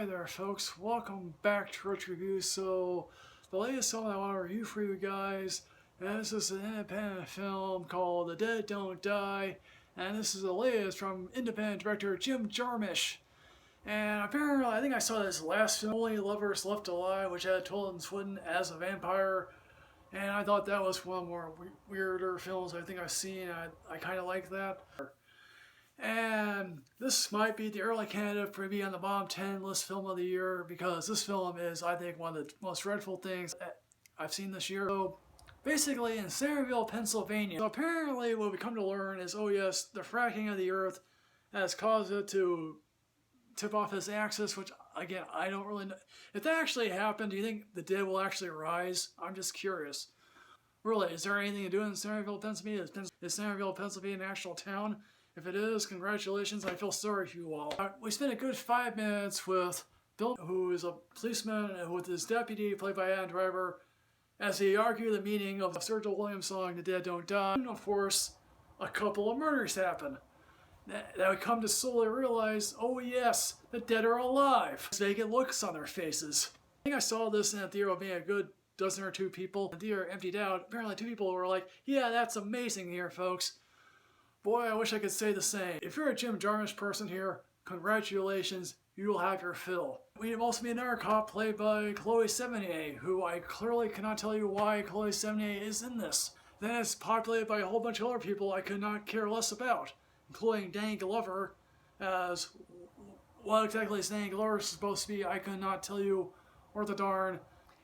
Hi there folks, welcome back to Rich Reviews. So the latest film I want to review for you guys, and this is an independent film called The Dead Don't Die, and this is the latest from independent director Jim Jarmusch. And apparently, I think I saw this last film, Only Lovers Left Alive, which had Tilda Swinton as a vampire, and I thought that was one of the more weirder films I think I've seen. I kind of like that. And this might be the early candidate for me on the bottom 10 list film of the year, because this film is, I think, one of the most dreadful things I've seen this year. So basically in Centerville, Pennsylvania. So apparently what we come to learn is, oh yes, the fracking of the earth has caused it to tip off its axis, which again, I don't really know. If that actually happened, do you think the dead will actually rise? I'm just curious. Really, is there anything to do in Centerville, Pennsylvania? Is Centerville, Pennsylvania an actual town? If it is, congratulations, I feel sorry for you all. We spent a good 5 minutes with Bill, who is a policeman, and with his deputy, played by Adam Driver, as they argue the meaning of Sergio Williams' song, The Dead Don't Die. And of course, a couple of murders happen. That we come to slowly realize, oh yes, the dead are alive. Vacant looks on their faces. I think I saw this in a theater with maybe a good dozen or two people. The theater emptied out. Apparently 2 people were like, yeah, that's amazing here, folks. Boy, I wish I could say the same. If you're a Jim Jarmusch person here, congratulations, you will have your fill. We have also another cop played by Chloe Sevigny, who I clearly cannot tell you why Chloe Sevigny is in this. Then it's populated by a whole bunch of other people I could not care less about, including Danny Glover as what exactly is Danny Glover supposed to be, I could not tell you or the darn.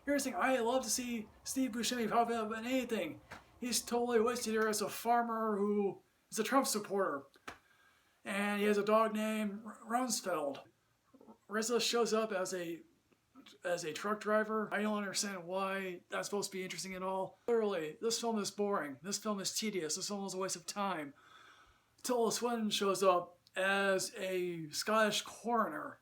Here's the thing, I love to see Steve Buscemi pop up in anything. He's totally wasted here as a farmer who is a Trump supporter, and he has a dog named Rumsfeld. Rizzo shows up as a truck driver. I don't understand why that's supposed to be interesting at all. Literally, this film is boring. This film is tedious. This film is a waste of time. Tilda Swinton shows up as a Scottish coroner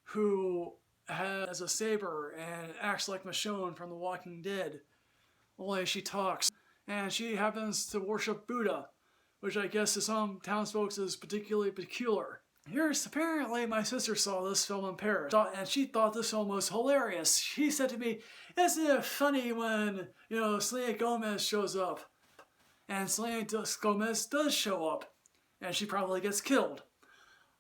who has a saber and acts like Michonne from The Walking Dead, only she talks. And she happens to worship Buddha, which I guess to some townsfolk is particularly peculiar. Here's apparently my sister saw this film in Paris, and she thought this film was hilarious. She said to me, isn't it funny when, Selena Gomez shows up? And Selena Gomez does show up, and she probably gets killed.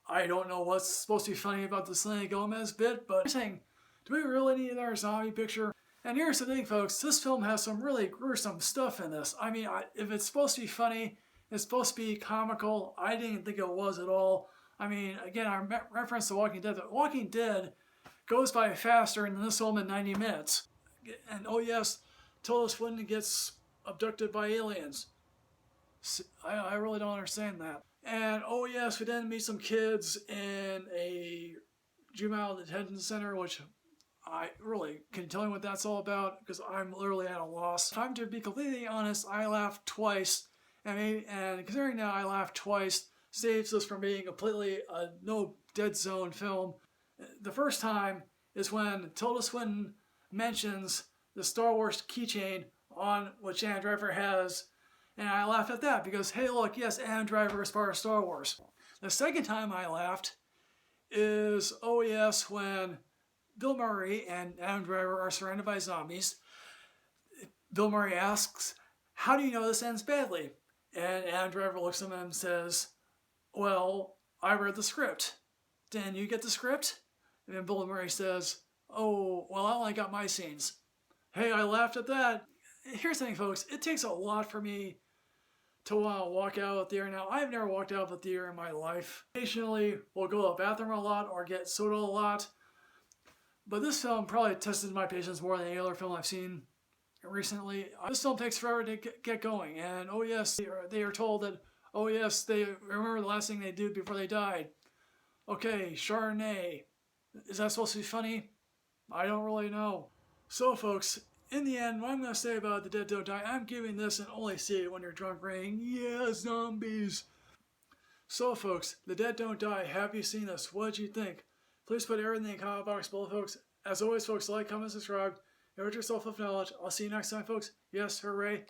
I don't know what's supposed to be funny about the Selena Gomez bit, but I'm saying, do we really need another zombie picture? And here's the thing, folks, this film has some really gruesome stuff in this. I mean, if it's supposed to be funny, it's supposed to be comical. I didn't think it was at all. I mean, again, I reference The Walking Dead. The Walking Dead goes by faster than this film in 90 minutes. And oh yes, Tilda Swinton gets abducted by aliens. I really don't understand that. And oh yes, we then meet some kids in a juvenile detention center, which I really, can you tell me what that's all about? Because I'm literally at a loss. If I'm to be completely honest, I laughed twice. And considering now I laughed twice, saves us from being completely a no dead zone film. The first time is when Tilda Swinton mentions the Star Wars keychain on which Adam Driver has, and I laughed at that because, hey look, yes, Adam Driver is part of Star Wars. The second time I laughed is, oh yes, when Bill Murray and Adam Driver are surrounded by zombies. Bill Murray asks, how do you know this ends badly? And Adam Driver looks at him and says, well, I read the script. Didn't you get the script? And then Bill Murray says, oh, well, I only got my scenes. Hey, I laughed at that. Here's the thing, folks. It takes a lot for me to want to walk out of the theater. Now, I've never walked out of the theater in my life. Occasionally, we'll go to the bathroom a lot or get soda a lot. But this film probably tested my patience more than any other film I've seen recently. This film takes forever to get going, and oh yes, they are told that, oh yes, they remember the last thing they did before they died. Okay, Chardonnay. Is that supposed to be funny? I don't really know. So folks, in the end, what I'm going to say about The Dead Don't Die, I'm giving this an only see it when you're drunk rating, yeah, zombies. So folks, The Dead Don't Die, have you seen this? What did you think? Please put everything in the comment box below, folks. As always, folks, like, comment, subscribe. Enrich yourself with knowledge. I'll see you next time, folks. Yes, hooray.